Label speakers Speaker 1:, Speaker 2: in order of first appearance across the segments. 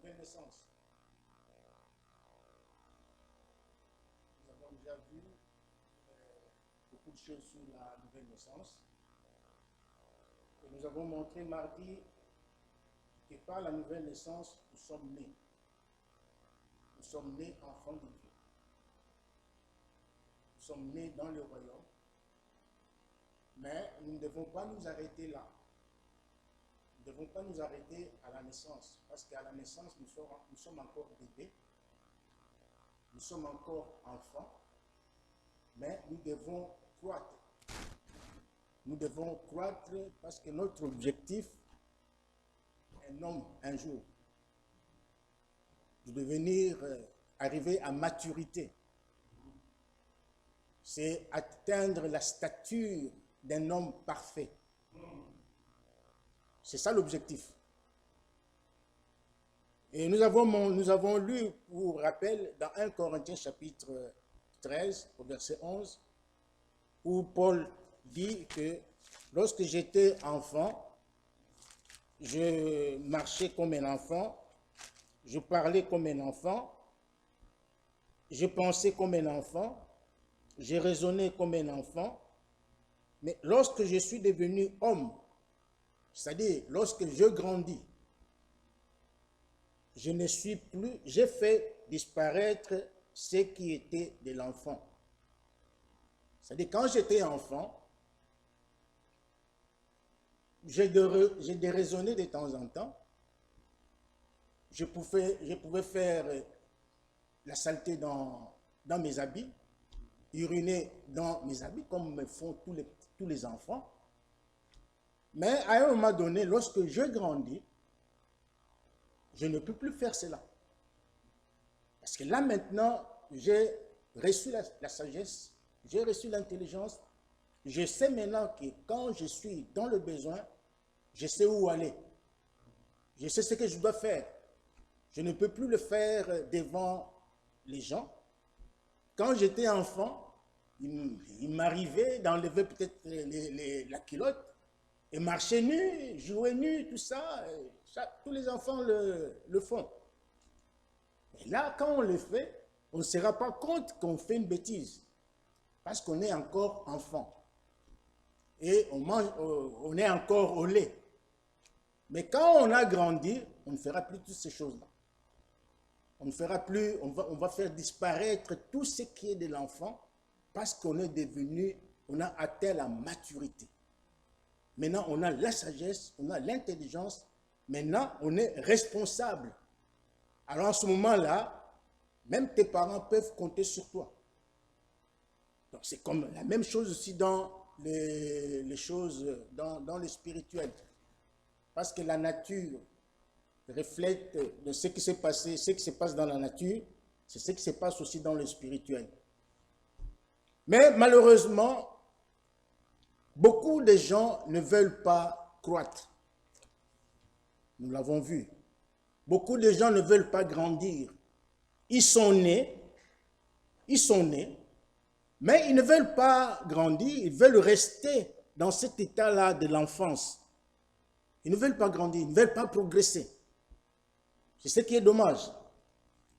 Speaker 1: nouvelle naissance. Nous avons déjà vu beaucoup de choses sur la nouvelle naissance. Et nous avons montré mardi que par la nouvelle naissance, nous sommes nés. Nous sommes nés enfants de Dieu. Nous sommes nés dans le royaume. Mais nous ne devons pas nous arrêter là. Nous ne devons pas nous arrêter à la naissance. Parce qu'à la naissance, nous sommes encore bébés. Nous sommes encore enfants. Mais nous devons croître. Nous devons croître parce que notre objectif est un jour de devenir, arriver à maturité. C'est atteindre la stature d'un homme parfait. C'est ça l'objectif. Et nous avons lu, pour rappel, dans 1 Corinthiens chapitre 13, au verset 11, où Paul dit que lorsque j'étais enfant, je marchais comme un enfant, je parlais comme un enfant, je pensais comme un enfant, je raisonnais comme un enfant, mais lorsque je suis devenu homme, c'est-à-dire lorsque je grandis, je ne suis plus, j'ai fait disparaître ce qui était de l'enfant. C'est-à-dire quand j'étais enfant, j'ai déraisonné de temps en temps. Je pouvais faire la saleté dans mes habits, uriner dans mes habits, comme me font tous les enfants. Mais à un moment donné, lorsque je grandis, je ne peux plus faire cela. Parce que là maintenant, j'ai reçu la sagesse, j'ai reçu l'intelligence. Je sais maintenant que quand je suis dans le besoin, je sais où aller. Je sais ce que je dois faire. Je ne peux plus le faire devant les gens. Quand j'étais enfant, il m'arrivait d'enlever peut-être la culotte et marcher nu, jouer nu, tout ça. Tous les enfants le font. Et là, quand on le fait, on ne se rend pas compte qu'on fait une bêtise. Parce qu'on est encore enfant. Et on est encore au lait. Mais quand on a grandi, on ne fera plus toutes ces choses-là. On ne fera plus, on va faire disparaître tout ce qui est de l'enfant parce qu'on est devenu, on a atteint la maturité. Maintenant, on a la sagesse, on a l'intelligence. Maintenant, on est responsable. Alors, en ce moment-là, même tes parents peuvent compter sur toi. Donc, c'est comme la même chose aussi dans les choses, dans le spirituel. Parce que la nature reflète de ce qui s'est passé, ce qui se passe dans la nature, c'est ce qui se passe aussi dans le spirituel. Mais malheureusement, beaucoup de gens ne veulent pas croître. Nous l'avons vu. Beaucoup de gens ne veulent pas grandir. Ils sont nés, mais ils ne veulent pas grandir, ils veulent rester dans cet état-là de l'enfance. Ils ne veulent pas grandir, ils ne veulent pas progresser. C'est ce qui est dommage.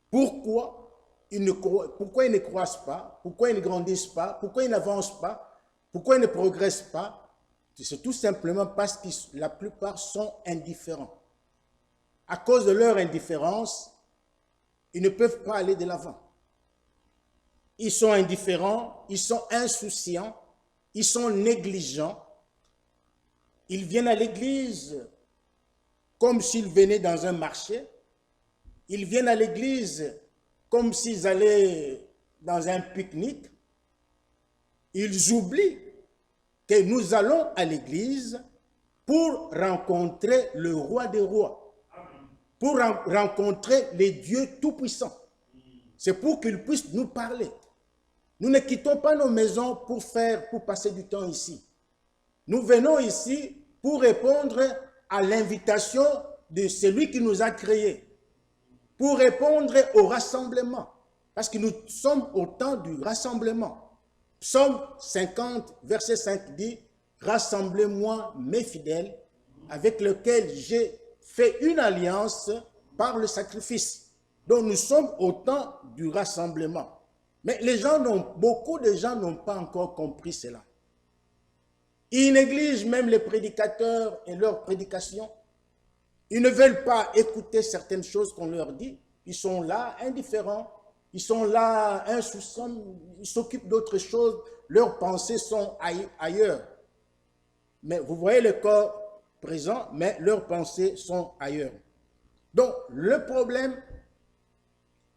Speaker 1: Pourquoi ils ne croissent pas? Pourquoi ils ne grandissent pas? Pourquoi ils n'avancent pas? Pourquoi ils ne progressent pas? C'est tout simplement parce que la plupart sont indifférents. À cause de leur indifférence, ils ne peuvent pas aller de l'avant. Ils sont indifférents, ils sont insouciants, ils sont négligents. Ils viennent à l'église comme s'ils venaient dans un marché. Ils viennent à l'église comme s'ils allaient dans un pique-nique. Ils oublient que nous allons à l'église pour rencontrer le roi des rois, pour rencontrer les dieux tout-puissants. C'est pour qu'ils puissent nous parler. Nous ne quittons pas nos maisons pour passer du temps ici. Nous venons ici pour répondre à l'invitation de celui qui nous a créés, pour répondre au rassemblement, parce que nous sommes au temps du rassemblement. Psaume 50, verset 5 dit, « Rassemblez-moi mes fidèles, avec lesquels j'ai fait une alliance par le sacrifice. Donc nous sommes au temps du rassemblement. Mais beaucoup de gens n'ont pas encore compris cela. Ils négligent même les prédicateurs et leurs prédications. Ils ne veulent pas écouter certaines choses qu'on leur dit. Ils sont là indifférents. Ils sont là insouciants. Ils s'occupent d'autres choses. Leurs pensées sont ailleurs. Mais vous voyez le corps présent, mais leurs pensées sont ailleurs. Donc, le problème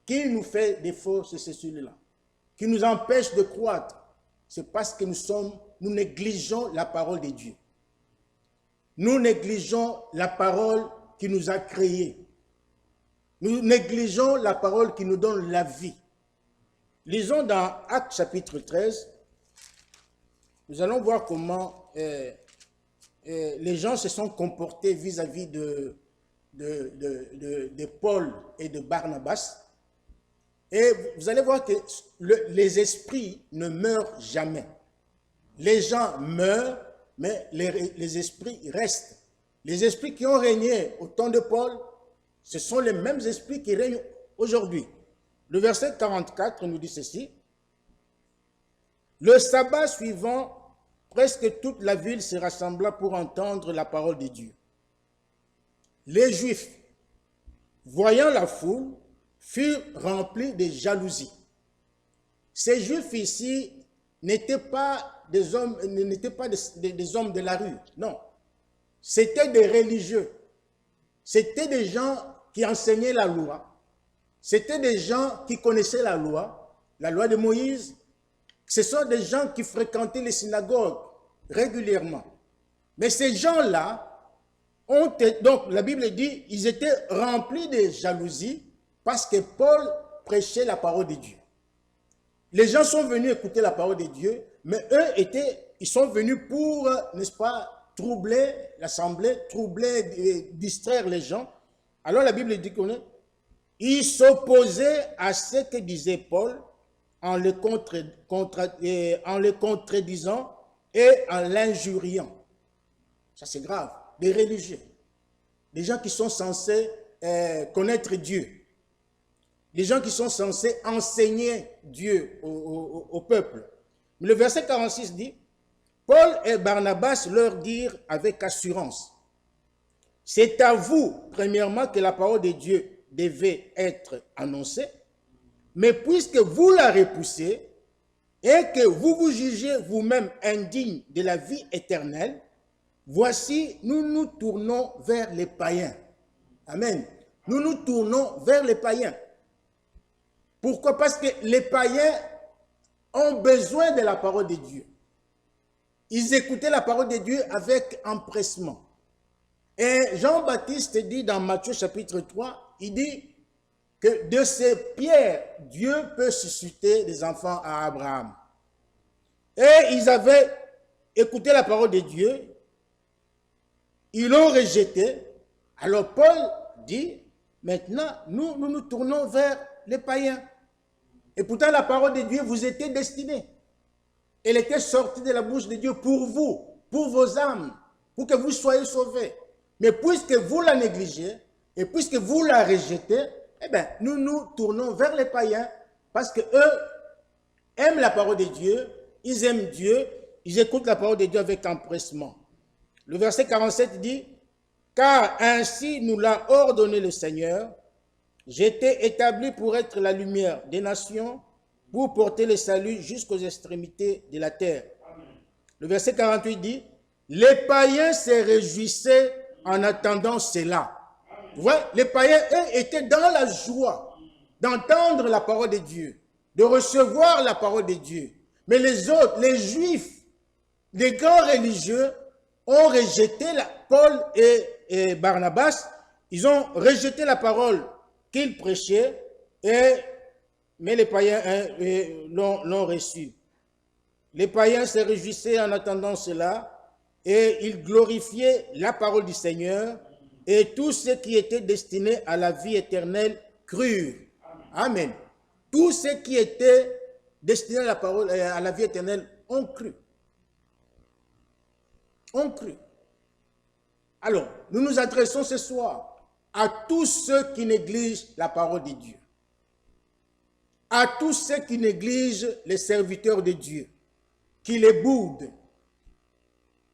Speaker 1: qui nous fait défaut, c'est celui-là, qui nous empêche de croître. C'est parce que nous négligeons la parole de Dieu. Nous négligeons la parole qui nous a créés. Nous négligeons la parole qui nous donne la vie. Lisons dans Actes chapitre 13. Nous allons voir comment les gens se sont comportés vis-à-vis de Paul et de Barnabas. Et vous allez voir que les esprits ne meurent jamais. Les gens meurent, mais les esprits restent. Les esprits qui ont régné au temps de Paul, ce sont les mêmes esprits qui règnent aujourd'hui. Le verset 44 nous dit ceci. Le sabbat suivant, presque toute la ville se rassembla pour entendre la parole de Dieu. Les Juifs, voyant la foule, furent remplis de jalousie. Ces Juifs ici n'étaient pas des hommes, des hommes de la rue, non. C'étaient des religieux. C'étaient des gens qui enseignaient la loi. C'étaient des gens qui connaissaient la loi de Moïse. Ce sont des gens qui fréquentaient les synagogues régulièrement. Mais ces gens-là, donc la Bible dit, ils étaient remplis de jalousie parce que Paul prêchait la parole de Dieu. Les gens sont venus écouter la parole de Dieu, mais eux ils sont venus pour, n'est-ce pas, troubler l'assemblée, troubler, distraire les gens. Alors la Bible dit qu'ils s'opposaient à ce que disait Paul en le contredisant et en l'injuriant. Ça c'est grave. Des religieux, des gens qui sont censés connaître Dieu, des gens qui sont censés enseigner Dieu au peuple. Mais le verset 46 dit, Paul et Barnabas leur dirent avec assurance, c'est à vous, premièrement, que la parole de Dieu devait être annoncée, mais puisque vous la repoussez et que vous vous jugez vous-même indigne de la vie éternelle, voici, nous nous tournons vers les païens. Amen. Nous nous tournons vers les païens. Pourquoi? Parce que les païens ont besoin de la parole de Dieu. Ils écoutaient la parole de Dieu avec empressement. Et Jean-Baptiste dit dans Matthieu chapitre 3, il dit que de ces pierres, Dieu peut susciter des enfants à Abraham. Et ils avaient écouté la parole de Dieu, ils l'ont rejeté. Alors Paul dit, maintenant, nous nous tournons vers les païens. Et pourtant, la parole de Dieu vous était destinée. Elle était sortie de la bouche de Dieu pour vous, pour vos âmes, pour que vous soyez sauvés. Mais puisque vous la négligez, et puisque vous la rejetez, eh bien, nous nous tournons vers les païens, parce qu'eux aiment la parole de Dieu, ils aiment Dieu, ils écoutent la parole de Dieu avec empressement. Le verset 47 dit, « Car ainsi nous l'a ordonné le Seigneur, j'étais établi pour être la lumière des nations, pour porter le salut jusqu'aux extrémités de la terre. » Le verset 48 dit, « Les païens se réjouissaient en attendant cela. » Vous voyez, les païens, eux, étaient dans la joie d'entendre la parole de Dieu, de recevoir la parole de Dieu. Mais les autres, les Juifs, les grands religieux, ont rejeté Paul et Barnabas. Ils ont rejeté la parole qu'ils prêchaient, mais les païens l'ont reçue. Les païens se réjouissaient en attendant cela, et ils glorifiaient la parole du Seigneur, et tous ceux qui étaient destinés à la vie éternelle crurent. Amen. Tous ceux qui étaient destinés à la vie éternelle ont cru. Ont cru. Alors, nous nous adressons ce soir à tous ceux qui négligent la parole de Dieu, à tous ceux qui négligent les serviteurs de Dieu, qui les boudent,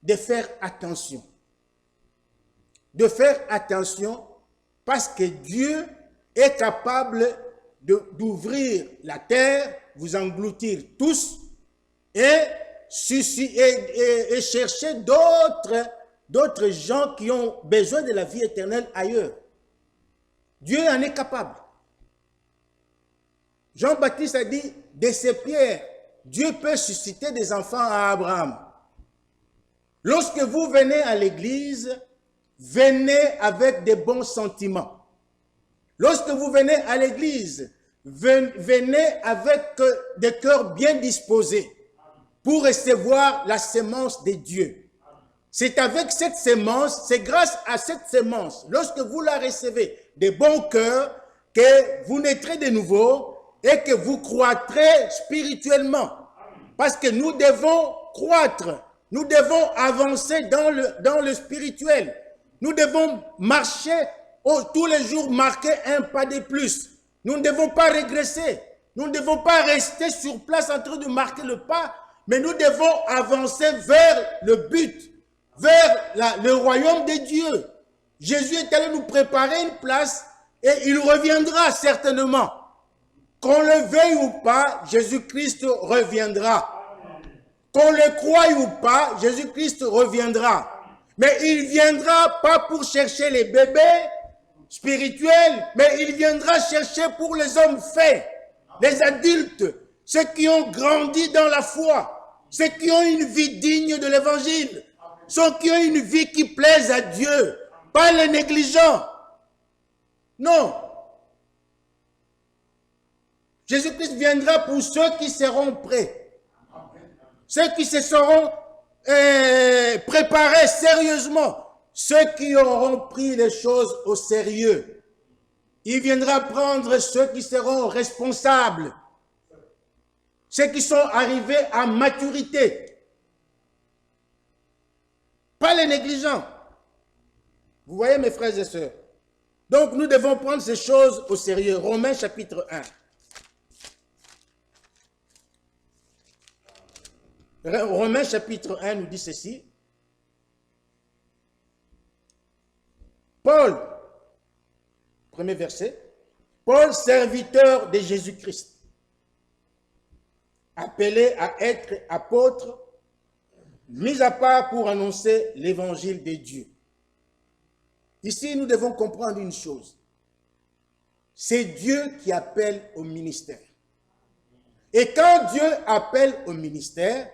Speaker 1: de faire attention. De faire attention parce que Dieu est capable d'ouvrir la terre, vous engloutir tous et chercher d'autres gens qui ont besoin de la vie éternelle ailleurs. Dieu en est capable. Jean-Baptiste a dit, de ces pierres, Dieu peut susciter des enfants à Abraham. Lorsque vous venez à l'église, venez avec de bons sentiments. Lorsque vous venez à l'église, venez avec des cœurs bien disposés pour recevoir la sémence de Dieu. C'est avec cette sémence, c'est grâce à cette sémence, lorsque vous la recevez de bon cœur, que vous naîtrez de nouveau et que vous croîtrez spirituellement. Parce que nous devons croître, nous devons avancer dans le spirituel. Nous devons marcher tous les jours, marquer un pas de plus. Nous ne devons pas régresser. Nous ne devons pas rester sur place en train de marquer le pas, mais nous devons avancer vers le but, vers le royaume de Dieu. Jésus est allé nous préparer une place et il reviendra certainement. Qu'on le veuille ou pas, Jésus-Christ reviendra. Qu'on le croie ou pas, Jésus-Christ reviendra. Mais il viendra pas pour chercher les bébés spirituels, mais il viendra chercher pour les hommes faits, les adultes, ceux qui ont grandi dans la foi, ceux qui ont une vie digne de l'évangile, ceux qui ont une vie qui plaise à Dieu, pas les négligents. Non. Jésus-Christ viendra pour ceux qui seront prêts, ceux qui se seront préparés sérieusement, ceux qui auront pris les choses au sérieux. Il viendra prendre ceux qui seront responsables, ceux qui sont arrivés à maturité, pas les négligents. Vous voyez mes frères et sœurs. Donc nous devons prendre ces choses au sérieux. Romains chapitre 1. Romains chapitre 1 nous dit ceci. Paul, premier verset, Paul, serviteur de Jésus-Christ, appelé à être apôtre, mis à part pour annoncer l'évangile de Dieu. Ici, nous devons comprendre une chose. C'est Dieu qui appelle au ministère. Et quand Dieu appelle au ministère,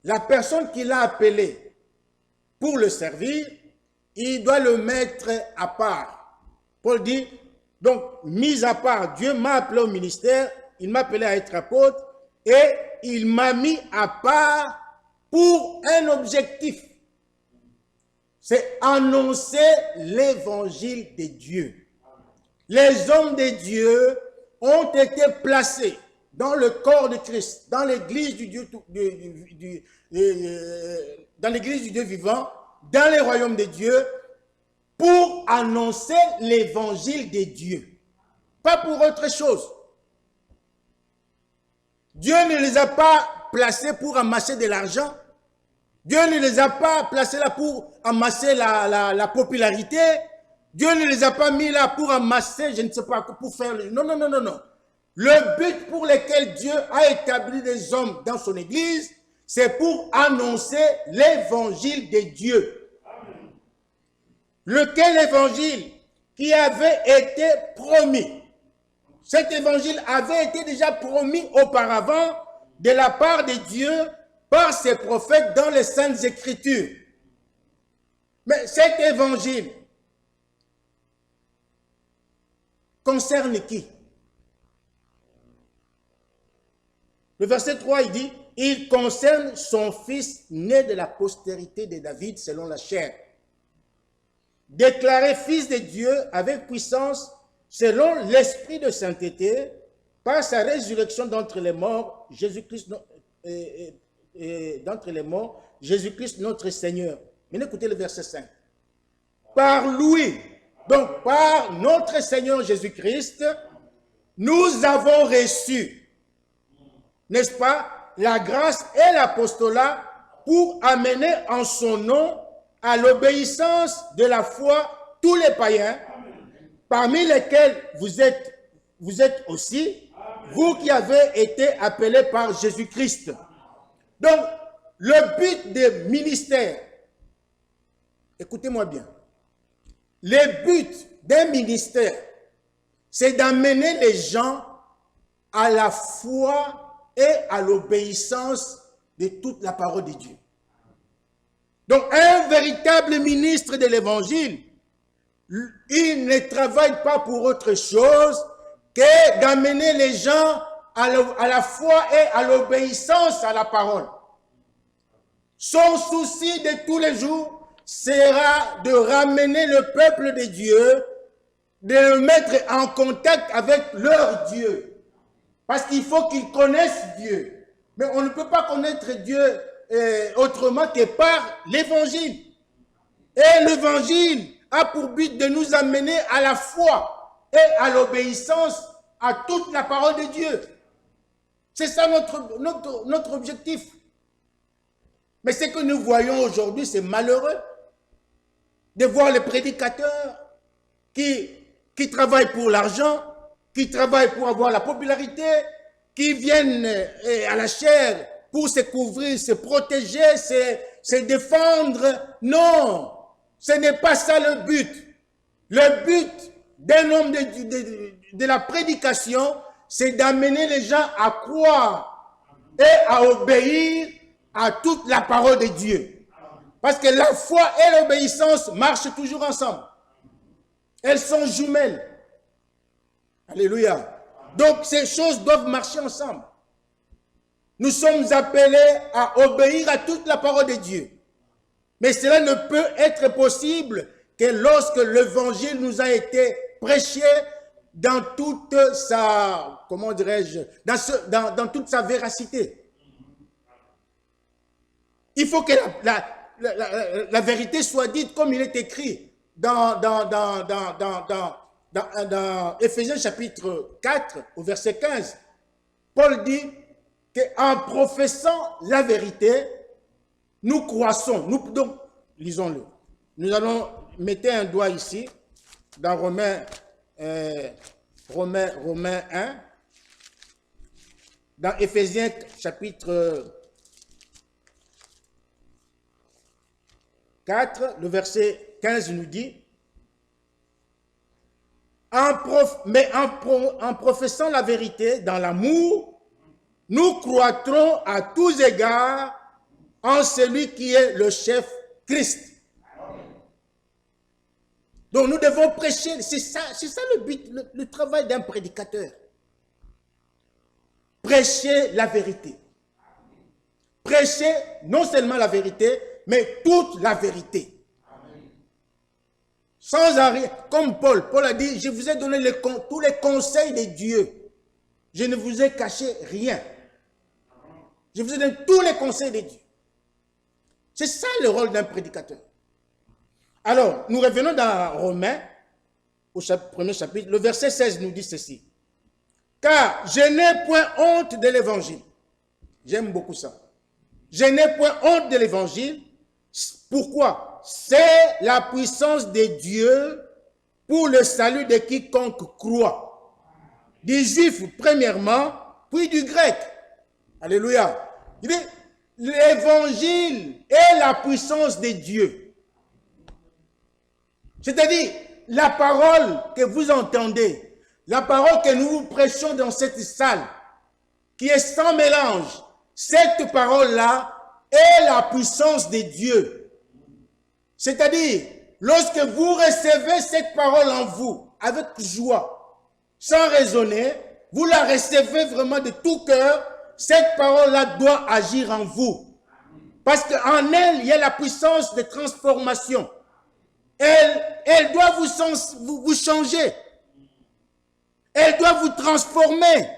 Speaker 1: la personne qui l'a appelé pour le servir, il doit le mettre à part. Paul dit, donc, mis à part, Dieu m'a appelé au ministère, il m'a appelé à être apôtre, et il m'a mis à part pour un objectif. C'est annoncer l'évangile de Dieu. Les hommes de Dieu ont été placés dans le corps de Christ, dans l'église du Dieu, dans l'église du Dieu vivant, dans les royaumes de Dieu, pour annoncer l'évangile de Dieu. Pas pour autre chose. Dieu ne les a pas placés pour amasser de l'argent. Dieu ne les a pas placés là pour amasser la popularité. Dieu ne les a pas mis là pour amasser, je ne sais pas, pour faire... Non, non, non, non, non. Le but pour lequel Dieu a établi des hommes dans son église, c'est pour annoncer l'évangile de Dieu. Amen. Lequel évangile qui avait été promis. Cet évangile avait été déjà promis auparavant de la part de Dieu par ses prophètes dans les Saintes Écritures. Mais cet évangile concerne qui? Le verset 3, il dit, il concerne son fils né de la postérité de David selon la chair, déclaré fils de Dieu avec puissance selon l'esprit de sainteté par sa résurrection d'entre les morts, Jésus-Christ Jésus-Christ notre Seigneur. Maintenant écoutez le verset 5. Par lui, Donc, par notre Seigneur Jésus-Christ, nous avons reçu, n'est-ce pas, la grâce et l'apostolat pour amener en son nom à l'obéissance de la foi tous les païens, parmi lesquels vous êtes aussi, vous qui avez été appelés par Jésus-Christ. Donc, le but des ministères, écoutez-moi bien, le but d'un ministère, c'est d'amener les gens à la foi et à l'obéissance de toute la parole de Dieu. Donc, un véritable ministre de l'Évangile, il ne travaille pas pour autre chose que d'amener les gens à la foi et à l'obéissance à la parole. Son souci de tous les jours sera de ramener le peuple de Dieu, de le mettre en contact avec leur Dieu. Parce qu'il faut qu'ils connaissent Dieu. Mais on ne peut pas connaître Dieu autrement que par l'évangile. Et l'évangile a pour but de nous amener à la foi et à l'obéissance à toute la parole de Dieu. C'est ça notre objectif. Mais ce que nous voyons aujourd'hui, c'est malheureux de voir les prédicateurs qui travaillent pour l'argent, qui travaillent pour avoir la popularité, qui viennent à la chair pour se couvrir, se protéger, se défendre. Non, ce n'est pas ça le but. Le but d'un homme de la prédication, c'est d'amener les gens à croire et à obéir à toute la parole de Dieu. Parce que la foi et l'obéissance marchent toujours ensemble. Elles sont jumelles. Alléluia. Donc ces choses doivent marcher ensemble. Nous sommes appelés à obéir à toute la parole de Dieu. Mais cela ne peut être possible que lorsque l'évangile nous a été prêché dans toute sa, comment dirais-je, dans toute sa véracité. Il faut que la vérité soit dite comme il est écrit dans Éphésiens chapitre 4 au verset 15. Paul dit qu'en professant la vérité, nous croissons. Donc, lisons-le. Nous allons mettre un doigt ici dans Romains 1, dans Éphésiens chapitre 4, le verset 15 nous dit, en professant la vérité dans l'amour, nous croîtrons à tous égards en celui qui est le chef Christ. Donc nous devons prêcher, c'est ça le but, le travail d'un prédicateur. Prêcher la vérité. Prêcher non seulement la vérité, mais toute la vérité. Sans arrêt, comme Paul a dit, je vous ai donné tous les conseils de Dieu. Je ne vous ai caché rien. Je vous ai donné tous les conseils de Dieu. C'est ça le rôle d'un prédicateur. Alors, nous revenons dans Romains, au premier chapitre, le verset 16 nous dit ceci. Car je n'ai point honte de l'évangile. J'aime beaucoup ça. Je n'ai point honte de l'évangile. Pourquoi? C'est la puissance de Dieu pour le salut de quiconque croit. Du juif premièrement, puis du grec. Alléluia. Il dit, l'évangile est la puissance de Dieu. C'est-à-dire, la parole que vous entendez, la parole que nous vous prêchons dans cette salle, qui est sans mélange, cette parole-là est la puissance de Dieu. C'est-à-dire, lorsque vous recevez cette parole en vous, avec joie, sans raisonner, vous la recevez vraiment de tout cœur, cette parole-là doit agir en vous. Parce qu'en elle, il y a la puissance de transformation. Elle doit vous changer. Elle doit vous transformer.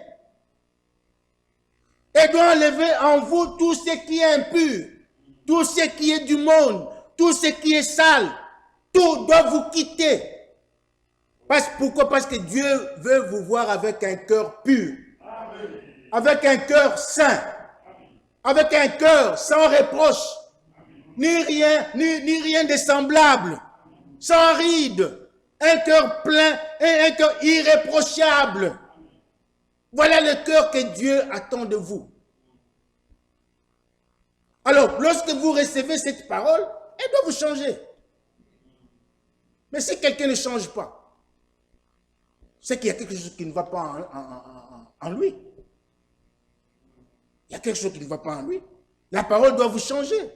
Speaker 1: Elle doit enlever en vous tout ce qui est impur, tout ce qui est du monde, tout ce qui est sale. Tout doit vous quitter. Pourquoi? Parce que Dieu veut vous voir avec un cœur pur, avec un cœur saint, avec un cœur sans reproche, ni rien de semblable, sans ride, un cœur plein et un cœur irréprochable. Voilà le cœur que Dieu attend de vous. Alors, lorsque vous recevez cette parole, elle doit vous changer. Mais si quelqu'un ne change pas, c'est qu'il y a quelque chose qui ne va pas en lui. Il y a quelque chose qui ne va pas en lui. La parole doit vous changer.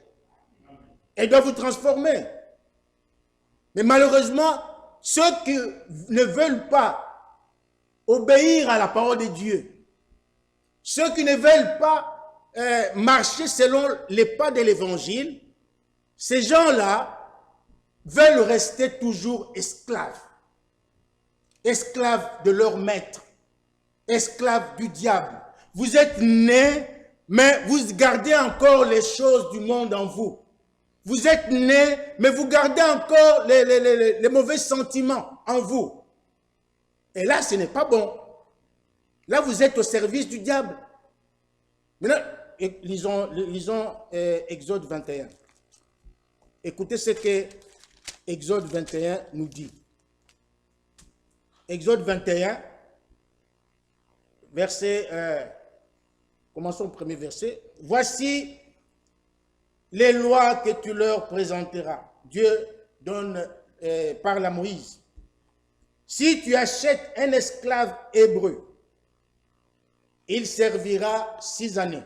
Speaker 1: Elle doit vous transformer. Mais malheureusement, ceux qui ne veulent pas obéir à la parole de Dieu, ceux qui ne veulent pas marcher selon les pas de l'évangile, ces gens-là veulent rester toujours esclaves. Esclaves de leur maître. Esclaves du diable. Vous êtes nés, mais vous gardez encore les choses du monde en vous. Vous êtes nés, mais vous gardez encore les mauvais sentiments en vous. Et là, ce n'est pas bon. Là, vous êtes au service du diable. Maintenant, lisons Exode 21. Écoutez ce que Exode 21 nous dit. Exode 21, commençons au premier verset. Voici les lois que tu leur présenteras. Dieu parle à Moïse. Si tu achètes un esclave hébreu, il servira 6 années.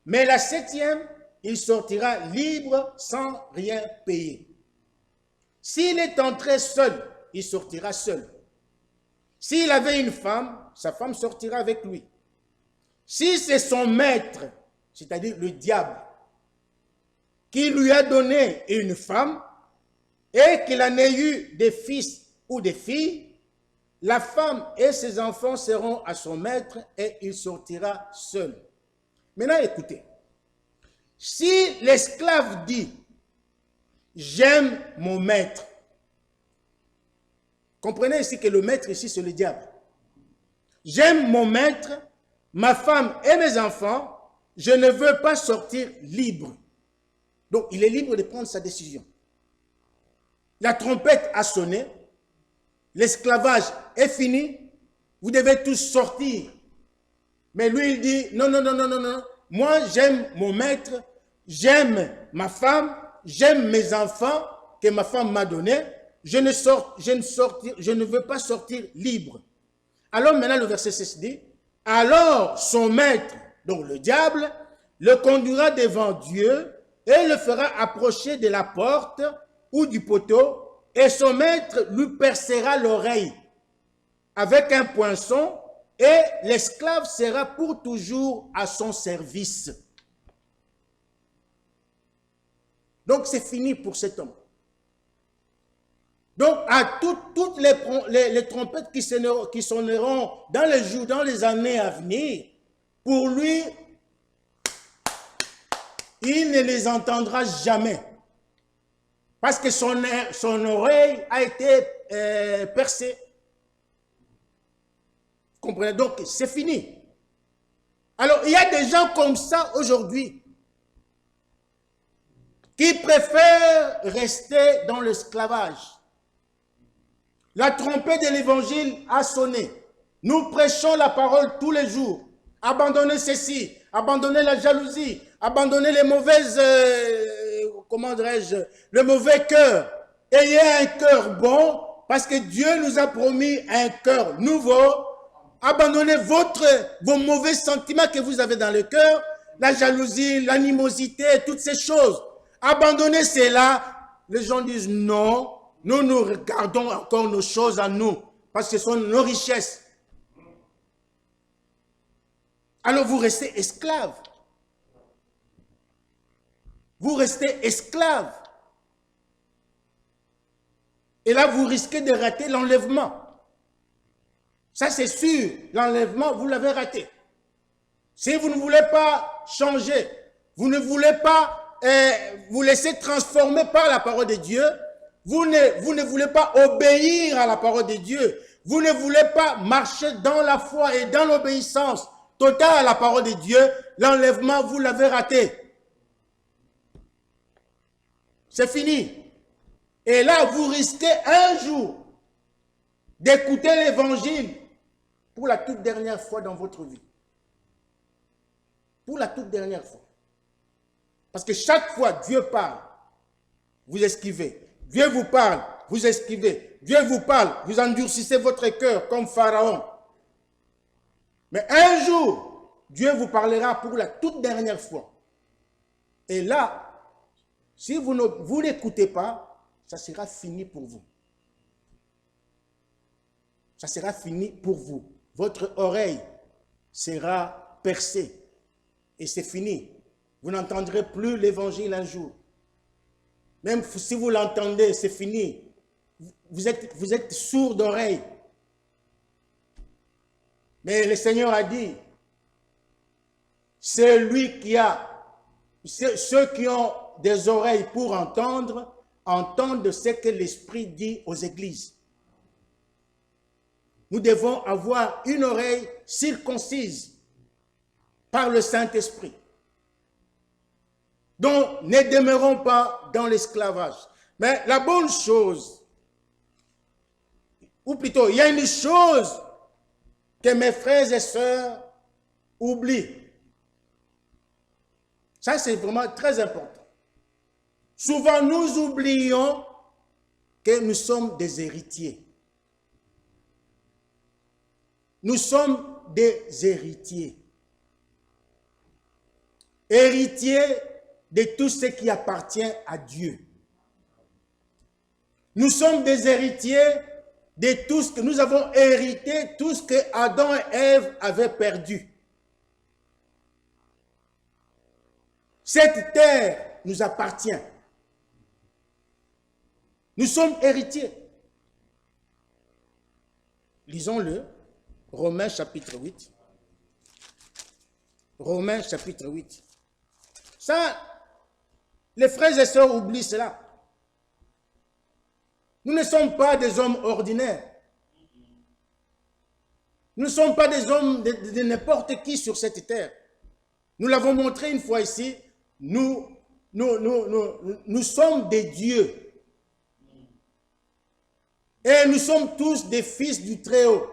Speaker 1: Mais la 7e, il sortira libre sans rien payer. S'il est entré seul, il sortira seul. S'il avait une femme, sa femme sortira avec lui. Si c'est son maître, c'est-à-dire le diable, qui lui a donné une femme et qu'il en ait eu des fils ou des filles, la femme et ses enfants seront à son maître et il sortira seul. Maintenant, écoutez. Si l'esclave dit « J'aime mon maître », comprenez ici que le maître ici, c'est le diable. « J'aime mon maître, ma femme et mes enfants, je ne veux pas sortir libre. » Donc, il est libre de prendre sa décision. La trompette a sonné, l'esclavage est fini, vous devez tous sortir. Mais lui, il dit, non, non, non, non, non, non, moi j'aime mon maître, j'aime ma femme, j'aime mes enfants que ma femme m'a donnés, je ne veux pas sortir libre. Alors maintenant le verset 6 dit, alors son maître, donc le diable, le conduira devant Dieu et le fera approcher de la porte ou du poteau, et son maître lui percera l'oreille avec un poinçon, et l'esclave sera pour toujours à son service. Donc c'est fini pour cet homme. Donc à toutes les trompettes qui sonneront dans les jours, dans les années à venir, pour lui, il ne les entendra jamais. Parce que son oreille a été percée. Vous comprenez? Donc, c'est fini. Alors, il y a des gens comme ça aujourd'hui qui préfèrent rester dans l'esclavage. La trompette de l'évangile a sonné. Nous prêchons la parole tous les jours. Abandonnez ceci, abandonnez la jalousie, abandonnez les mauvaises, comment dirais-je, le mauvais cœur. Ayez un cœur bon, parce que Dieu nous a promis un cœur nouveau. Abandonnez vos mauvais sentiments que vous avez dans le cœur, la jalousie, l'animosité, toutes ces choses. Abandonnez cela. Les gens disent non, nous regardons encore nos choses à nous, parce que ce sont nos richesses. Alors vous restez esclave. Vous restez esclave. Et là, vous risquez de rater l'enlèvement. Ça, c'est sûr. L'enlèvement, vous l'avez raté. Si vous ne voulez pas changer, vous ne voulez pas vous laisser transformer par la parole de Dieu, vous ne voulez pas obéir à la parole de Dieu. Vous ne voulez pas marcher dans la foi et dans l'obéissance totale à la parole de Dieu. L'enlèvement, vous l'avez raté. C'est fini. Et là, vous risquez un jour d'écouter l'évangile pour la toute dernière fois dans votre vie. Pour la toute dernière fois. Parce que chaque fois Dieu parle, vous esquivez. Dieu vous parle, vous esquivez. Dieu vous parle, vous endurcissez votre cœur comme Pharaon. Mais un jour, Dieu vous parlera pour la toute dernière fois. Et là, si vous n'écoutez pas, ça sera fini pour vous. Ça sera fini pour vous. Votre oreille sera percée. Et c'est fini. Vous n'entendrez plus l'évangile un jour. Même si vous l'entendez, c'est fini. Vous êtes sourd d'oreille. Mais le Seigneur a dit, c'est lui qui a, ceux qui ont des oreilles pour entendre, entendent ce que l'Esprit dit aux églises. Nous devons avoir une oreille circoncise par le Saint-Esprit. Donc, ne demeurons pas dans l'esclavage. Mais la bonne chose, ou plutôt, il y a une chose que mes frères et sœurs oublient. Ça, c'est vraiment très important. Souvent, nous oublions que nous sommes des héritiers. Nous sommes des héritiers. Héritiers de tout ce qui appartient à Dieu. Nous sommes des héritiers de tout ce que nous avons hérité, tout ce que Adam et Ève avaient perdu. Cette terre nous appartient. Nous sommes héritiers. Lisons-le, Romains chapitre 8. Romains chapitre 8. Ça, les frères et sœurs oublient cela. Nous ne sommes pas des hommes ordinaires. Nous ne sommes pas des hommes de n'importe qui sur cette terre. Nous l'avons montré une fois ici. Nous sommes des dieux. Et nous sommes tous des fils du Très-Haut.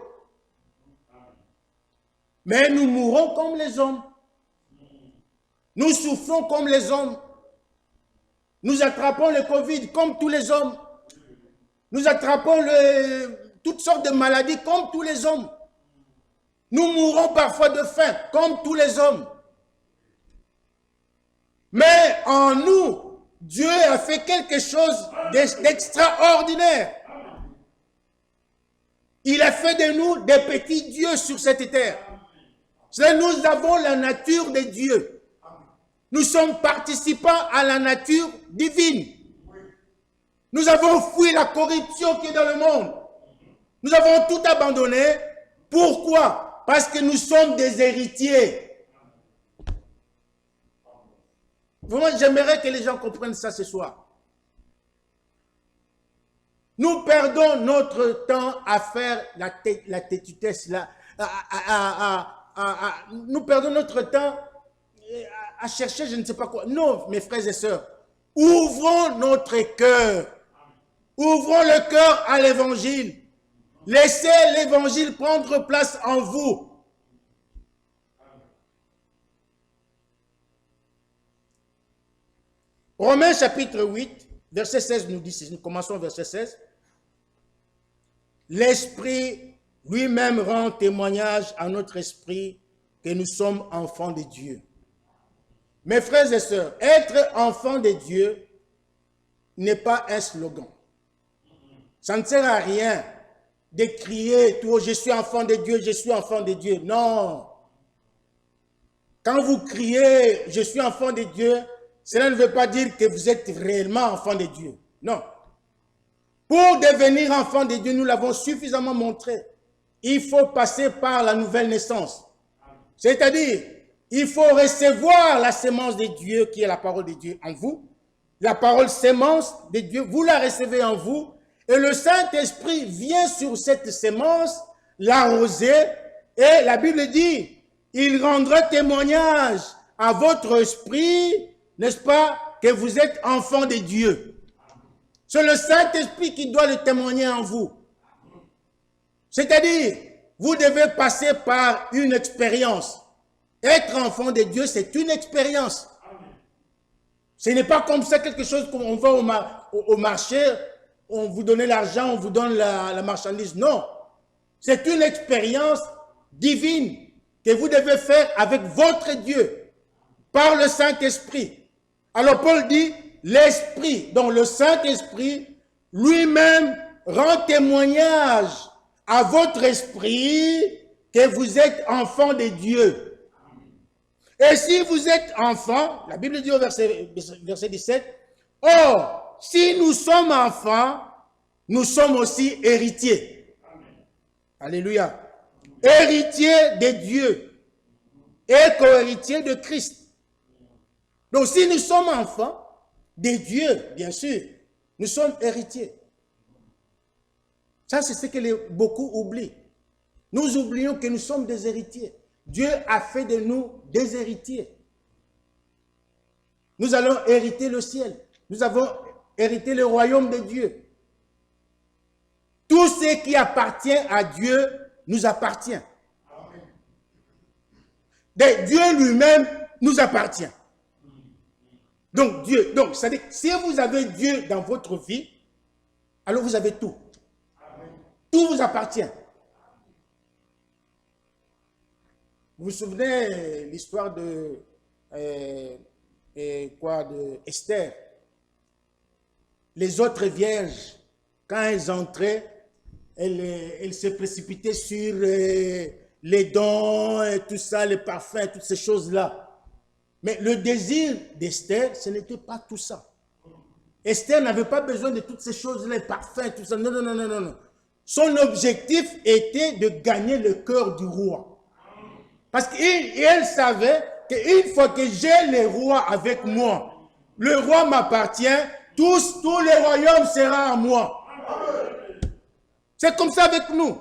Speaker 1: Mais nous mourrons comme les hommes. Nous souffrons comme les hommes. Nous attrapons le Covid comme tous les hommes. Nous attrapons toutes sortes de maladies comme tous les hommes. Nous mourrons parfois de faim comme tous les hommes. Mais en nous, Dieu a fait quelque chose d'extraordinaire. Il a fait de nous des petits dieux sur cette terre. Nous avons la nature de Dieu. Nous sommes participants à la nature divine. Nous avons fui la corruption qui est dans le monde. Nous avons tout abandonné. Pourquoi? Parce que nous sommes des héritiers. Vraiment, j'aimerais que les gens comprennent ça ce soir. Nous perdons notre temps à faire la têtutesse. Nous perdons notre temps à chercher je ne sais pas quoi. Non, mes frères et sœurs, ouvrons notre cœur. Ouvrons le cœur à l'évangile. Laissez l'évangile prendre place en vous. Romains chapitre 8, verset 16 nous dit, nous commençons verset 16. L'Esprit lui-même rend témoignage à notre esprit que nous sommes enfants de Dieu. Mes frères et sœurs, être enfant de Dieu n'est pas un slogan. Ça ne sert à rien de crier tout, je suis enfant de Dieu, je suis enfant de Dieu. Non. Quand vous criez, je suis enfant de Dieu, cela ne veut pas dire que vous êtes réellement enfant de Dieu. Non. Pour devenir enfant de Dieu, nous l'avons suffisamment montré. Il faut passer par la nouvelle naissance. C'est-à-dire, il faut recevoir la sémence de Dieu qui est la parole de Dieu en vous. la parole sémence de Dieu, vous la recevez en vous, et le Saint-Esprit vient sur cette sémence, l'arroser, et la Bible dit, il rendra témoignage à votre esprit, n'est-ce pas, que vous êtes enfant de Dieu. C'est le Saint-Esprit qui doit le témoigner en vous. C'est-à-dire, vous devez passer par une expérience. Être enfant de Dieu, c'est une expérience. Ce n'est pas comme ça quelque chose qu'on va au marché, on vous donne l'argent, on vous donne la marchandise. Non. C'est une expérience divine que vous devez faire avec votre Dieu, par le Saint-Esprit. Alors Paul dit, l'Esprit, donc le Saint-Esprit, lui-même rend témoignage à votre esprit que vous êtes enfant de Dieu. Et si vous êtes enfant, la Bible dit au verset 17, « Or, si nous sommes enfants, nous sommes aussi héritiers. » Alléluia. Héritiers de Dieu et co-héritiers de Christ. Donc, si nous sommes enfants de Dieu, bien sûr, nous sommes héritiers. Ça, c'est ce que beaucoup oublient. Nous oublions que nous sommes des héritiers. Dieu a fait de nous des héritiers. Nous allons hériter le ciel. Nous avons hérité le royaume de Dieu. Tout ce qui appartient à Dieu nous appartient. Dieu lui-même nous appartient. Donc, Dieu, donc, c'est-à-dire, si vous avez Dieu dans votre vie, alors vous avez tout. Tout vous appartient. Vous vous souvenez l'histoire de Esther? Les autres vierges, quand elles entraient, elles se précipitaient sur les dons, et tout ça, les parfums, toutes ces choses-là. Mais le désir d'Esther, ce n'était pas tout ça. Esther n'avait pas besoin de toutes ces choses, les parfums, tout ça. Non, non, non, non, non. Son objectif était de gagner le cœur du roi. Parce qu'elle savait qu'une fois que j'ai le roi avec moi, le roi m'appartient, tout le royaume sera à moi. C'est comme ça avec nous.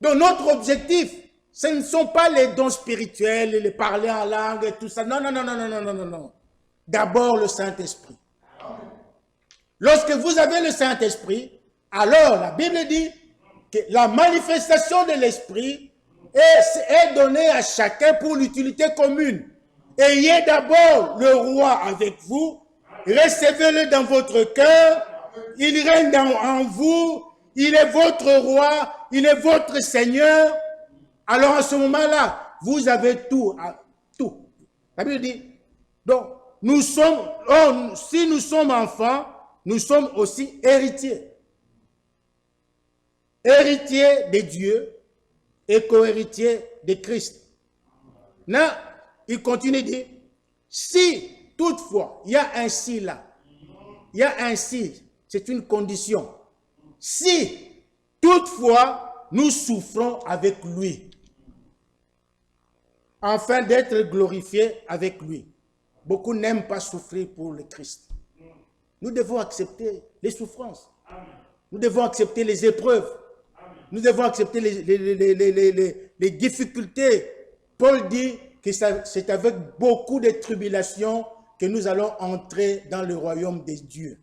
Speaker 1: Donc notre objectif, ce ne sont pas les dons spirituels, les parler en langue et tout ça. Non, non, non, non, non, non, non, non, non. D'abord le Saint-Esprit. Lorsque vous avez le Saint-Esprit, alors la Bible dit que la manifestation de l'Esprit est donnée à chacun pour l'utilité commune. Ayez d'abord le roi avec vous, recevez-le dans votre cœur, il règne en vous, il est votre roi, il est votre Seigneur. Alors à ce moment-là, vous avez tout. Tout. La Bible dit, donc, si nous sommes enfants, nous sommes aussi héritiers. Héritiers de Dieu et co-héritiers de Christ. Là, il continue de dire, si toutefois, il y a un si là, il y a un si, c'est une condition. Si toutefois, nous souffrons avec lui, afin d'être glorifiés avec lui. Beaucoup n'aiment pas souffrir pour le Christ. Nous devons accepter les souffrances. Nous devons accepter les épreuves. Nous devons accepter les difficultés. Paul dit que c'est avec beaucoup de tribulations que nous allons entrer dans le royaume des dieux.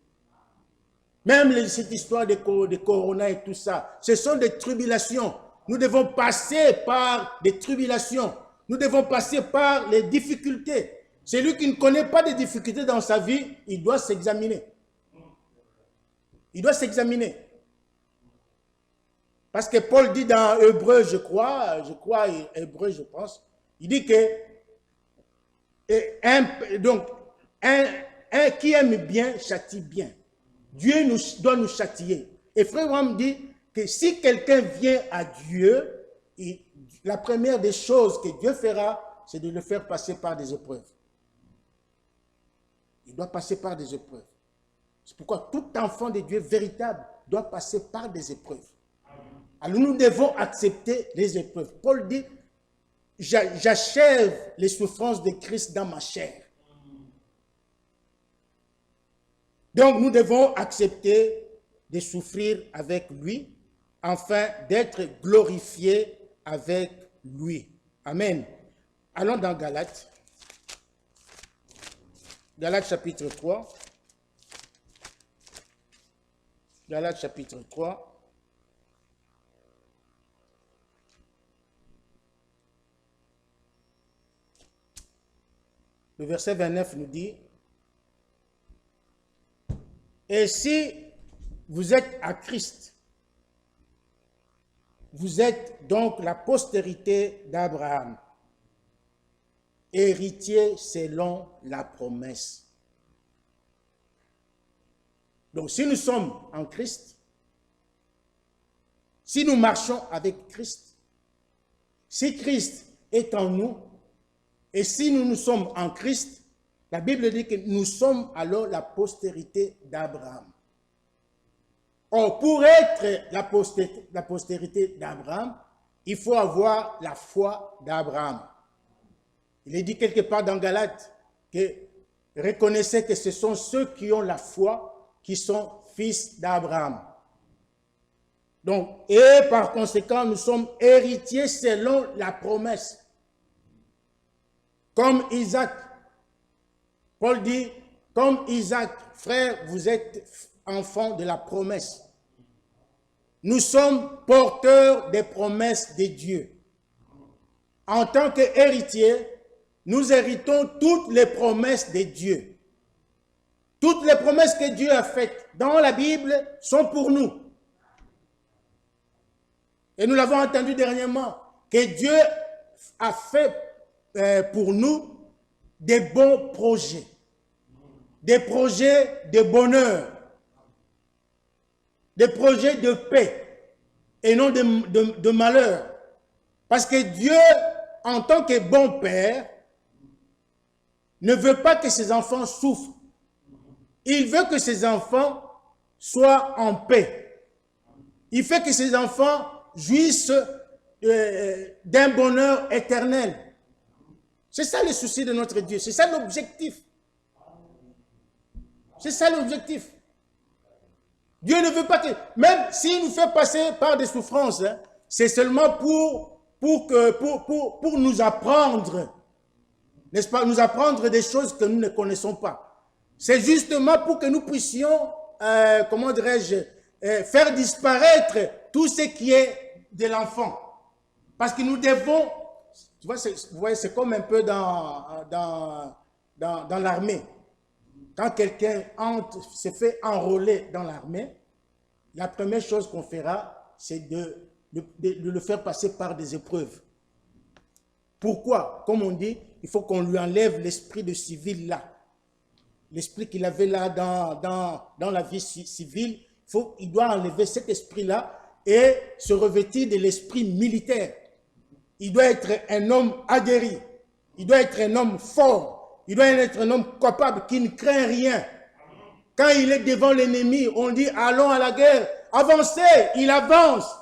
Speaker 1: Même cette histoire de corona et tout ça, ce sont des tribulations. Nous devons passer par des tribulations. Nous devons passer par les difficultés. Celui qui ne connaît pas de difficultés dans sa vie, il doit s'examiner. Il doit s'examiner. Parce que Paul dit dans Hébreu, je crois Hébreu, je pense, il dit que un qui aime bien châtie bien. Dieu doit nous châtier. Et Frère Branham dit que si quelqu'un vient à Dieu, la première des choses que Dieu fera, c'est de le faire passer par des épreuves. Il doit passer par des épreuves. C'est pourquoi tout enfant de Dieu véritable doit passer par des épreuves. Alors nous devons accepter les épreuves. Paul dit, j'achève les souffrances de Christ dans ma chair. Donc nous devons accepter de souffrir avec lui, afin d'être glorifiés avec lui. Amen. Allons dans Galates. Galates chapitre 3. Galates chapitre 3. Le verset 29 nous dit, « Et si vous êtes à Christ, vous êtes donc la postérité d'Abraham, héritier selon la promesse. » Donc si nous sommes en Christ, si nous marchons avec Christ, si Christ est en nous, et si nous sommes en Christ, la Bible dit que nous sommes alors la postérité d'Abraham. Or, pour être la postérité d'Abraham, il faut avoir la foi d'Abraham. Il est dit quelque part dans Galates que reconnaissez que ce sont ceux qui ont la foi qui sont fils d'Abraham. Donc, et par conséquent, nous sommes héritiers selon la promesse. Comme Isaac, Paul dit, comme Isaac, frère, vous êtes enfants de la promesse. Nous sommes porteurs des promesses de Dieu. En tant qu'héritiers, nous héritons toutes les promesses de Dieu. Toutes les promesses que Dieu a faites dans la Bible sont pour nous. Et nous l'avons entendu dernièrement, que Dieu a fait pour nous des bons projets, des projets de bonheur, des projets de paix et non de malheur. Parce que Dieu, en tant que bon père, ne veut pas que ses enfants souffrent. Il veut que ses enfants soient en paix. Il fait que ses enfants jouissent d'un bonheur éternel. C'est ça le souci de notre Dieu. C'est ça l'objectif. C'est ça l'objectif. Dieu ne veut pas que, même s'il nous fait passer par des souffrances, hein, c'est seulement pour nous apprendre, n'est-ce pas, nous apprendre des choses que nous ne connaissons pas. C'est justement pour que nous puissions, comment dirais-je, faire disparaître tout ce qui est de l'enfant. Parce que nous devons, tu vois, vous voyez, c'est comme un peu dans l'armée. Quand quelqu'un se fait enrôler dans l'armée, la première chose qu'on fera, c'est de le faire passer par des épreuves. Pourquoi? Comme on dit, il faut qu'on lui enlève l'esprit de civil là. L'esprit qu'il avait là dans la vie civile, il doit enlever cet esprit-là et se revêtir de l'esprit militaire. Il doit être un homme aguerri. Il doit être un homme fort. Il doit être un homme capable qui ne craint rien. Quand il est devant l'ennemi, on dit allons à la guerre. Avancez, il avance.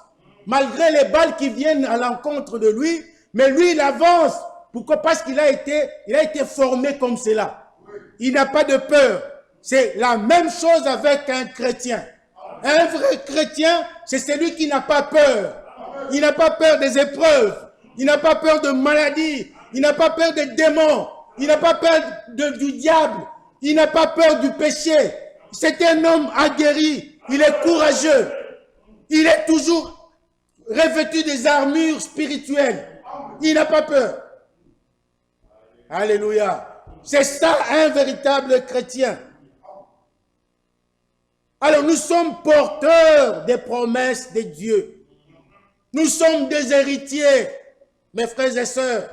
Speaker 1: Malgré les balles qui viennent à l'encontre de lui, mais lui il avance. Pourquoi? Parce qu'il a été formé comme cela. Il n'a pas de peur. C'est la même chose avec un chrétien. Un vrai chrétien, c'est celui qui n'a pas peur. Il n'a pas peur des épreuves. Il n'a pas peur de maladies. Il n'a pas peur des démons. Il n'a pas peur du diable. Il n'a pas peur du péché. C'est un homme aguerri. Il est courageux. Il est toujours revêtu des armures spirituelles. Il n'a pas peur. Alléluia. C'est ça un véritable chrétien. Alors nous sommes porteurs des promesses de Dieu. Nous sommes des héritiers, mes frères et sœurs.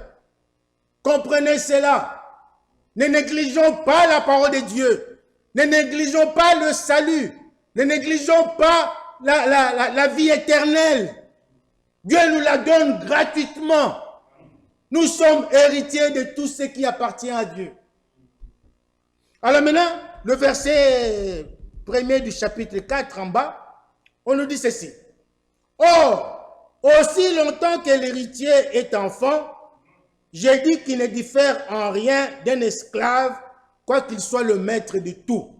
Speaker 1: Comprenez cela. Ne négligeons pas la parole de Dieu. Ne négligeons pas le salut. Ne négligeons pas la vie éternelle. Dieu nous la donne gratuitement. Nous sommes héritiers de tout ce qui appartient à Dieu. Alors maintenant, le verset 1er du chapitre 4 en bas, on nous dit ceci. Or, aussi longtemps que l'héritier est enfant, j'ai dit qu'il ne diffère en rien d'un esclave, quoiqu'il soit le maître de tout.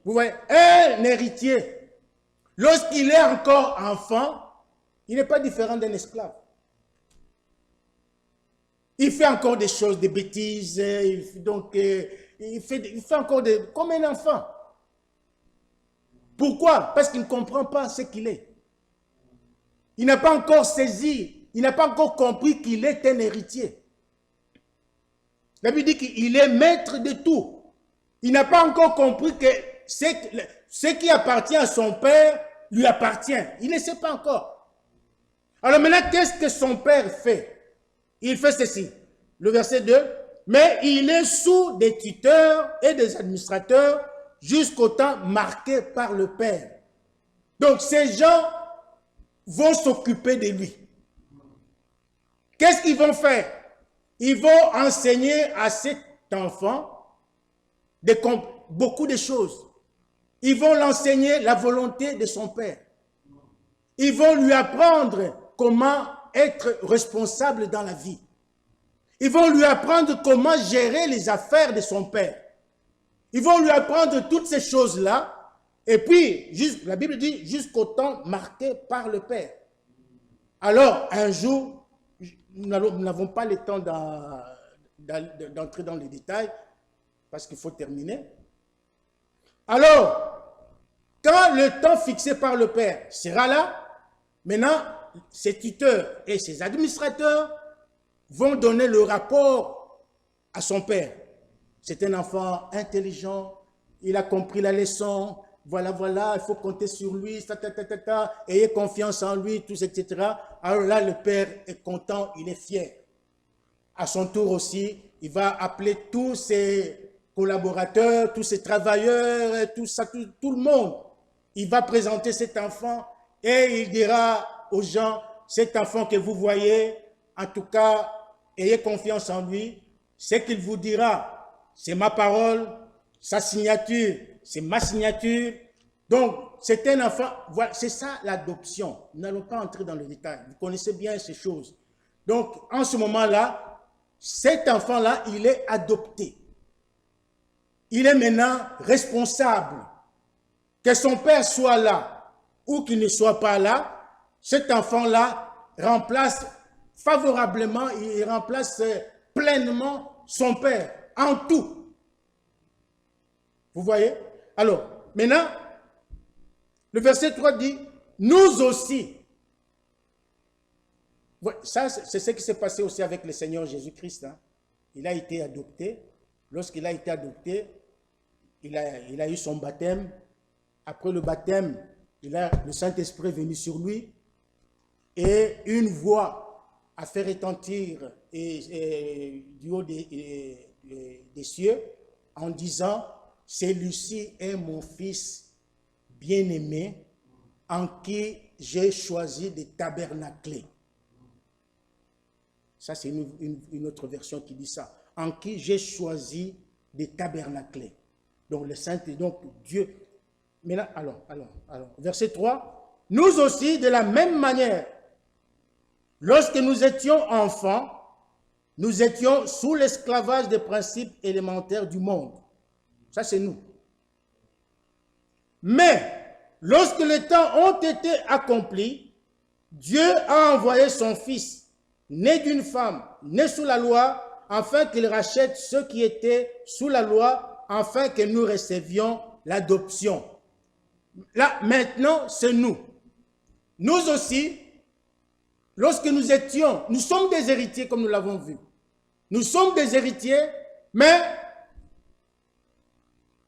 Speaker 1: Vous voyez, un héritier, lorsqu'il est encore enfant, il n'est pas différent d'un esclave. Il fait encore des choses, des bêtises, donc il fait encore comme un enfant. Pourquoi? Parce qu'il ne comprend pas ce qu'il est. Il n'a pas encore saisi, il n'a pas encore compris qu'il est un héritier. La Bible dit qu'il est maître de tout. Il n'a pas encore compris que ce qui appartient à son père lui appartient. Il ne sait pas encore. Alors maintenant, qu'est-ce que son père fait? Il fait ceci. Le verset 2. Mais il est sous des tuteurs et des administrateurs jusqu'au temps marqué par le père. Donc ces gens vont s'occuper de lui. Qu'est-ce qu'ils vont faire? Ils vont enseigner à cet enfant beaucoup de choses. Ils vont l'enseigner la volonté de son père. Ils vont lui apprendre comment être responsable dans la vie. Ils vont lui apprendre comment gérer les affaires de son père. Ils vont lui apprendre toutes ces choses-là. Et puis, la Bible dit, jusqu'au temps marqué par le père. Alors, un jour, nous n'avons pas le temps d'entrer dans les détails, parce qu'il faut terminer. Alors, quand le temps fixé par le père sera là, maintenant, ses tuteurs et ses administrateurs vont donner le rapport à son père. C'est un enfant intelligent, il a compris la leçon, voilà, il faut compter sur lui, ayez confiance en lui, tout, etc. Alors là, le père est content, il est fier. À son tour aussi, il va appeler tous ses collaborateurs, tous ses travailleurs, tout le monde. Il va présenter cet enfant et il dira aux gens, cet enfant que vous voyez, en tout cas, ayez confiance en lui. Ce qu'il vous dira, c'est ma parole, sa signature, c'est ma signature. Donc, c'est un enfant, voilà, c'est ça l'adoption. Nous n'allons pas entrer dans le détail. Vous connaissez bien ces choses. Donc, en ce moment-là, cet enfant-là, il est adopté. Il est maintenant responsable. Que son père soit là ou qu'il ne soit pas là, cet enfant-là remplace favorablement, il remplace pleinement son père en tout. Vous voyez? Alors, maintenant, le verset 3 dit, nous aussi. Ça, c'est ce qui s'est passé aussi avec le Seigneur Jésus-Christ. Hein. Il a été adopté. Lorsqu'il a été adopté, il a eu son baptême. Après le baptême, le Saint-Esprit est venu sur lui. Et une voix a fait retentir du haut des cieux en disant, celui-ci est mon fils bien-aimé en qui j'ai choisi de tabernacler. Ça, c'est une autre version qui dit ça. En qui j'ai choisi de tabernacler. Donc, le Saint, donc Dieu. Mais là, alors, verset 3. Nous aussi, de la même manière, lorsque nous étions enfants, nous étions sous l'esclavage des principes élémentaires du monde. Ça, c'est nous. Mais, lorsque les temps ont été accomplis, Dieu a envoyé son Fils, né d'une femme, né sous la loi, afin qu'il rachète ceux qui étaient sous la loi, afin que nous recevions l'adoption. Là, maintenant, c'est nous. Nous aussi, lorsque nous sommes des héritiers comme nous l'avons vu. Nous sommes des héritiers, mais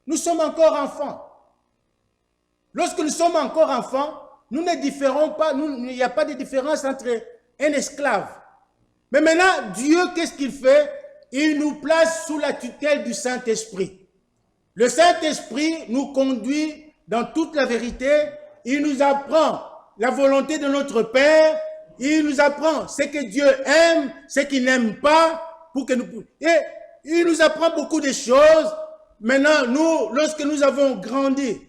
Speaker 1: nous sommes encore enfants. Lorsque nous sommes encore enfants, nous ne différons pas, il n'y a pas de différence entre un esclave. Mais maintenant, Dieu, qu'est-ce qu'il fait? Il nous place sous la tutelle du Saint-Esprit. Le Saint-Esprit nous conduit dans toute la vérité. Il nous apprend la volonté de notre Père. Il nous apprend ce que Dieu aime, ce qu'il n'aime pas. Et il nous apprend beaucoup de choses. Maintenant, nous, lorsque nous avons grandi,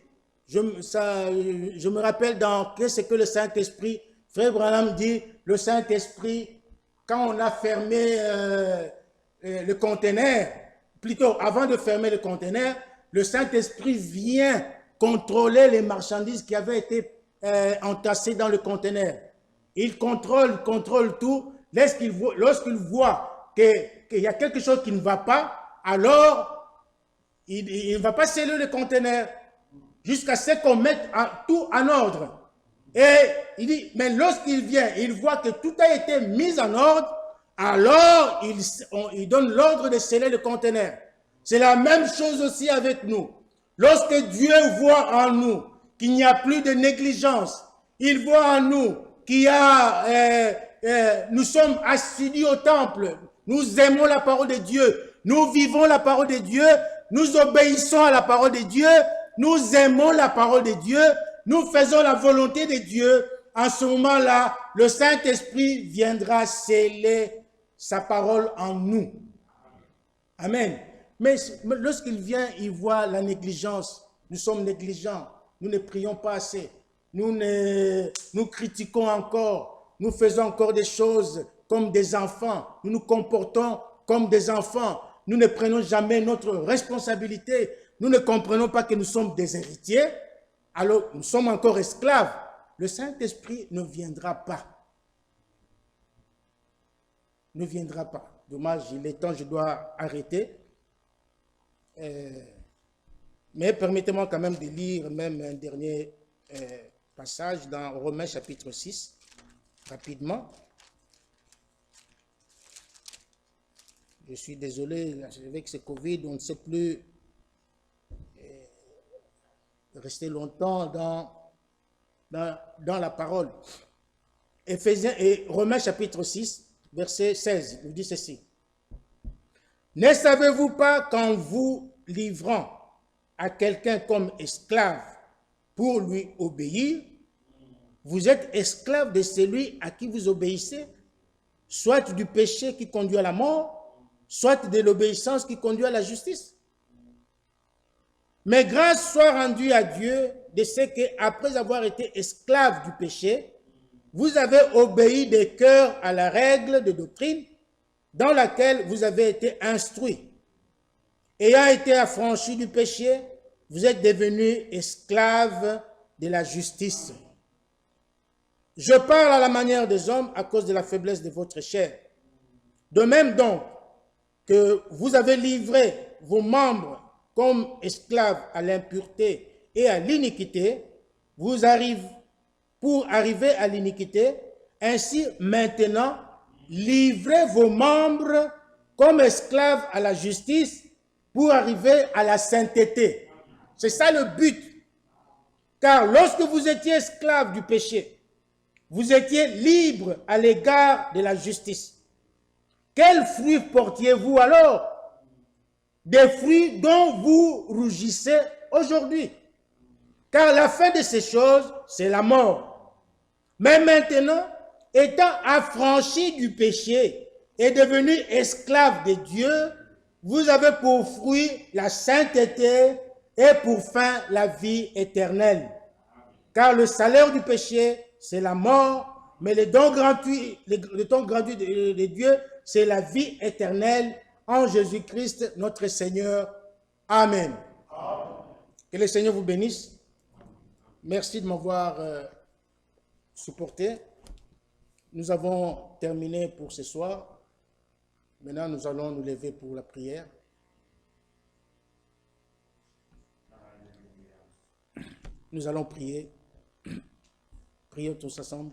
Speaker 1: je me rappelle dans ce que le Saint-Esprit, Frère Branham dit, le Saint-Esprit, quand on a fermé le conteneur, plutôt avant de fermer le conteneur, le Saint-Esprit vient contrôler les marchandises qui avaient été entassées dans le conteneur. Il contrôle tout. Lorsqu'il voit qu'il y a quelque chose qui ne va pas, alors il ne va pas sceller le conteneur jusqu'à ce qu'on mette tout en ordre. Et il dit, mais lorsqu'il vient, il voit que tout a été mis en ordre, alors il donne l'ordre de sceller le conteneur. C'est la même chose aussi avec nous. Lorsque Dieu voit en nous qu'il n'y a plus de négligence, il voit en nous qu'il y a, nous sommes assidus au temple, nous aimons la parole de Dieu, nous vivons la parole de Dieu, nous obéissons à la parole de Dieu, nous aimons la parole de Dieu, nous faisons la volonté de Dieu. En ce moment-là, le Saint-Esprit viendra sceller sa parole en nous. Amen. Mais lorsqu'il vient, il voit la négligence. Nous sommes négligents. Nous ne prions pas assez. Nous critiquons encore. Nous faisons encore des choses comme des enfants. Nous nous comportons comme des enfants. Nous ne prenons jamais notre responsabilité. Nous ne comprenons pas que nous sommes des héritiers. Alors, nous sommes encore esclaves. Le Saint-Esprit ne viendra pas. Ne viendra pas. Dommage, il est temps, je dois arrêter. Mais permettez-moi quand même de lire même un dernier passage dans Romains chapitre 6, rapidement. Je suis désolé, avec ce Covid, on ne sait plus rester longtemps dans la parole. Éphésiens et Romains chapitre 6, verset 16, nous dit ceci. Ne savez-vous pas qu'en vous livrant à quelqu'un comme esclave pour lui obéir, vous êtes esclave de celui à qui vous obéissez, soit du péché qui conduit à la mort, soit de l'obéissance qui conduit à la justice. Mais grâce soit rendue à Dieu de ce qu'après avoir été esclave du péché, vous avez obéi de cœur à la règle de doctrine dans laquelle vous avez été instruits. Ayant été affranchis du péché, vous êtes devenus esclaves de la justice. Je parle à la manière des hommes à cause de la faiblesse de votre chair. De même donc que vous avez livré vos membres comme esclaves à l'impureté et à l'iniquité, pour arriver à l'iniquité, ainsi maintenant, livrez vos membres comme esclaves à la justice pour arriver à la sainteté. C'est ça le but. Car lorsque vous étiez esclaves du péché, vous étiez libres à l'égard de la justice. Quels fruits portiez-vous alors? Des fruits dont vous rougissez aujourd'hui. Car la fin de ces choses, c'est la mort. Mais maintenant, étant affranchis du péché et devenus esclaves de Dieu, vous avez pour fruit la sainteté et pour fin la vie éternelle. Car le salaire du péché, c'est la mort, mais le don gratuit de Dieu, c'est la vie éternelle en Jésus-Christ, notre Seigneur. Amen. Amen. Que le Seigneur vous bénisse. Merci de m'avoir supporté. Nous avons terminé pour ce soir. Maintenant, nous allons nous lever pour la prière. Nous allons prier. Prions tous ensemble.